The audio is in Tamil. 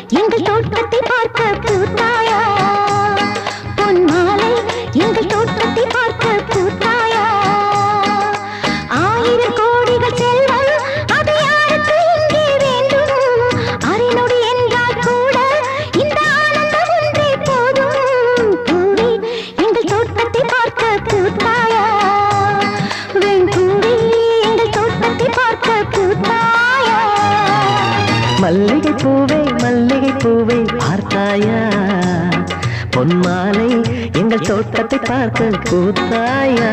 எங்கள் தோட்டத்தை பார்க்க பூத்தாயா பொன் மாலை எங்கள் தோட்டத்தை பார்க்க பூத்தாயா ஆயிரம் கோடிகள் செல்வம் அது யாருக்கு இங்கே வேண்டும் அரைநொடி என்றால் கூட இந்த ஆனந்தம் ஒன்றே போதும் பூவே எங்கள் தோட்டத்தை பார்க்க பூத்தாயா வெண்பூவே எங்கள் தோட்டத்தை பார்க்க பூத்தாயா மல்லிகை பூவை பார்த்தாயா பொன்மாலை எங்கள் தோட்டத்தை பார்க்க பூத்தாயா